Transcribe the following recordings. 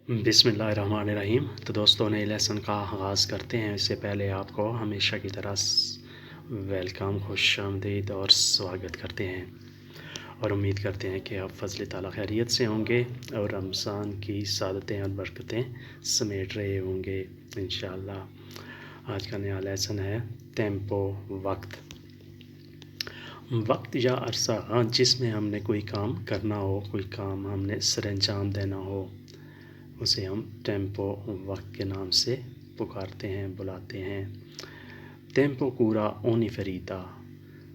بسم اللہ الرحمن الرحیم۔ تو دوستوں نئے لیسن کا آغاز کرتے ہیں۔ اس سے پہلے آپ کو ہمیشہ کی طرح ویلکم، خوش آمدید اور سواگت کرتے ہیں، اور امید کرتے ہیں کہ آپ فضل تعالیٰ خیریت سے ہوں گے اور رمضان کی سعادتیں اور برکتیں سمیٹ رہے ہوں گے انشاءاللہ۔ آج کا نیا لیسن ہے ٹیمپو، وقت یا عرصہ جس میں ہم نے کوئی کام کرنا ہو، کوئی کام ہم نے سر انجام دینا ہو، اسے ہم ٹیمپو، وقت کے نام سے پکارتے ہیں، بلاتے ہیں۔ ٹیمپو کورا اونی فریدا،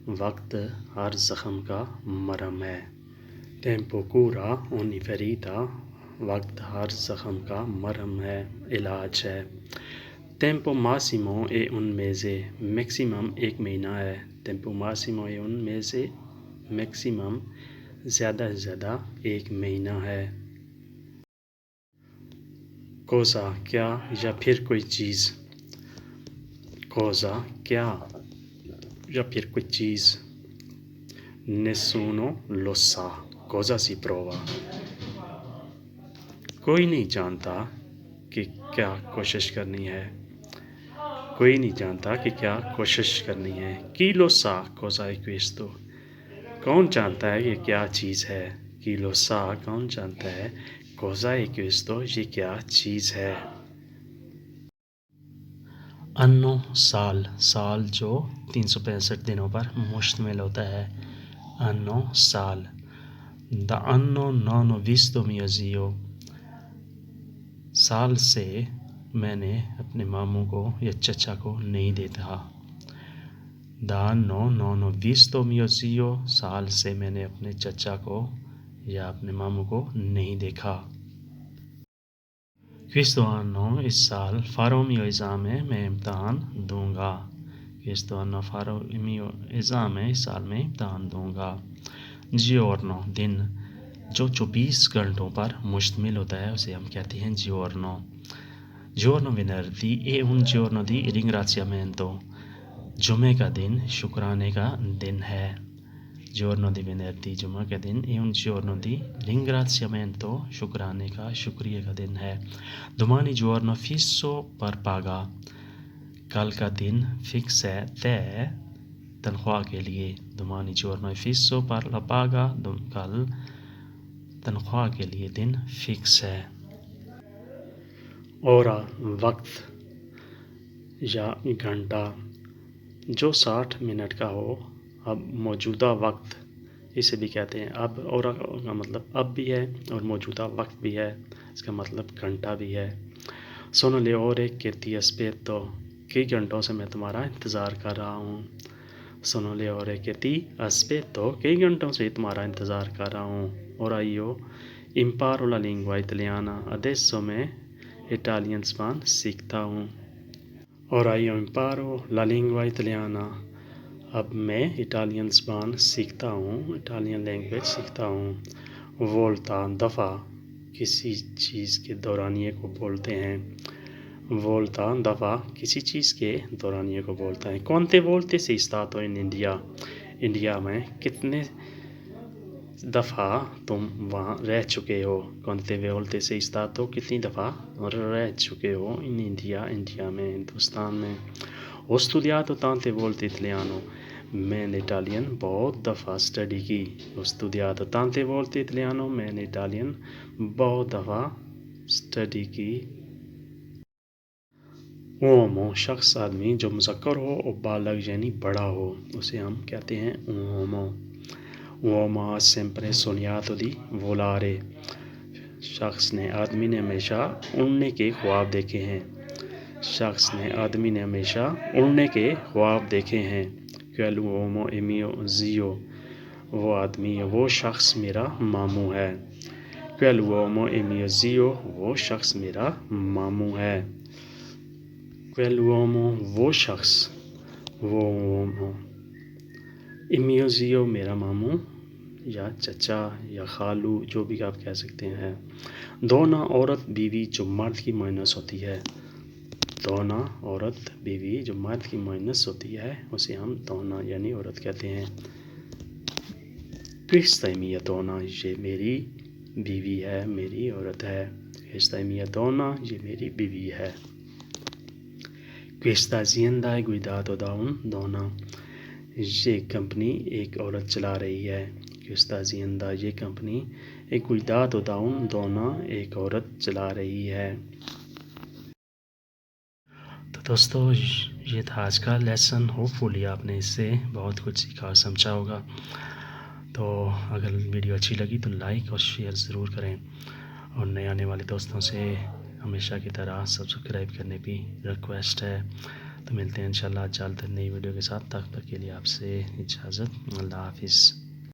وقت ہر زخم کا مرہم ہے۔ ٹیمپو کورا اونی فریدا، وقت ہر زخم کا مرہم ہے، علاج ہے۔ ٹیمپو ماسیمو اے ان میزے، میکسیمم ایک مہینہ ہے۔ ٹیمپو ماسیمو اے ان میزے، میکسیمم زیادہ سے زیادہ ایک مہینہ ہے۔ کوزا کیا یا پھر کوئی چیز، کوزا کیا یا پھر کوئی چیز۔ نیسونو لوسا کوزا سی پرووا، کوئی نہیں جانتا کہ کیا کوشش کرنی ہے، کوئی نہیں جانتا کہ کیا کوشش کرنی ہے۔ کی لوسا کوزا ہے کویستو، کون جانتا ہے یہ کیا چیز ہے۔ کی لوسا کون جانتا ہے، کوزا ہے کویستو یہ کیا چیز ہے۔ انو سال، سال جو 365 دنوں پر مشتمل ہوتا ہے۔ انو سال۔ دا انو نانو ویستو میوزیو، سال سے میں نے اپنے ماموں کو یا چچا کو نہیں دیکھا۔ دا انو نانو ویستو میوزیو، سال سے میں نے اپنے چچا کو یا اپنے ماموں کو نہیں دیکھا۔ کویستو انو اس سال فارو میو ایزام ہے، میں امتحان دوں گا۔ کویستو انو فارو میو ایزام ہے، اس سال میں امتحان دوں گا۔ جیورنو دن، جو 24 گھنٹوں پر مشتمل ہوتا ہے اسے ہم کہتے ہیں جیورنو۔ جیورنو وینردی اے ان جیورنو دی رنگرازیامنتو، جمعہ کا دن شکرانے کا دن ہے۔ جیورنو دی وینردی جمعہ کا دن اے ان جیورنو دی رنگرازیامنتو، شکرانے کا، شکریہ کا دن ہے۔ دومانی جیورنو فیسو پر پاگا، کل کا دن فکس ہے، طے تنخواہ کے لیے۔ دومانی جیورنو فیسو پر لا پاگا، کل تنخواہ کے لیے دن فکس ہے۔ اورا وقت یا گھنٹہ، جو 60 منٹ کا ہو۔ اب موجودہ وقت، اسے بھی کہتے ہیں اب، اورا کا مطلب اب بھی ہے اور موجودہ وقت بھی ہے، اس کا مطلب گھنٹہ بھی ہے۔ سونو لے اورے che ti aspetto، کئی گھنٹوں سے میں تمہارا انتظار کر رہا ہوں۔ سونو لے اورے che ti aspetto، کئی گھنٹوں سے تمہارا انتظار کر رہا ہوں۔ Ora io imparo la lingua italiana، adesso میں اٹالین زبان سیکھتا ہوں۔ Ora io imparo la lingua italiana، اب میں اٹالین زبان سیکھتا ہوں، اٹالین لینگویج سیکھتا ہوں۔ Volta دفعہ، کسی چیز کے دورانیے کو بولتے ہیں۔ Volta دفعہ، کسی چیز کے دورانیے کو بولتا ہے۔ Quante volte sei stato in India، India میں کتنے دفعہ تم وہاں رہ چکے ہو۔ Quante volte sei stato، کتنی دفعہ رہ چکے ہو in India، انڈیا میں، ہندوستان میں۔ Ho studiato tante volte italiano، میں نے اٹالین بہت دفعہ اسٹڈی کی۔ Ho studiato tante volte italiano، میں نے اٹالین بہت دفعہ اسٹڈی کی۔ Uomo شخص، آدمی جو مذکر ہو اور بالغ یعنی بڑا ہو، اسے ہم کہتے ہیں uomo۔ Uomo ha sempre sognato di volare، شخص نے، آدمی نے ہمیشہ اڑنے کے خواب دیکھے ہیں۔ شخص نے، آدمی نے ہمیشہ اڑنے کے خواب دیکھے ہیں۔ Quell'uomo è mio zio، وہ آدمی، وہ شخص میرا ماموں ہے۔ Quell'uomo è mio zio، وہ شخص میرا ماموں ہے۔ Quell'uomo وہ شخص، وہ uomo۔ è mio zio میرا ماموں یا چچا یا خالو، جو بھی آپ کہہ سکتے ہیں۔ دونا عورت بیوی جو مرد کی مونس ہوتی ہے۔ دونا عورت بیوی جو مرد کی مونس ہوتی ہے، اسے ہم دونا یعنی عورت کہتے ہیں۔ Questa è mia donna، یہ میری بیوی ہے، میری عورت ہے۔ Questa è mia donna, یہ میری بیوی ہے. Questa azienda è guidato da un donna. یہ کمپنی ایک عورت چلا رہی ہے. Questa azienda یہ company è guidato da un donna ایک عورت چلا رہی ہے. تو دوستو یہ تھا آج کا لیسن. ہوپ فلی آپ نے اس سے بہت کچھ سیکھا اور سمجھا ہوگا. تو اگر ویڈیو اچھی لگی تو لائک اور شیئر ضرور کریں، اور نئے آنے والے دوستوں سے ہمیشہ کی طرح سبسکرائب کرنے کی ریکویسٹ ہے. تو ملتے ہیں انشاءاللہ جلد نئی ویڈیو کے ساتھ. تب تک کے لیے آپ سے اجازت. اللہ حافظ.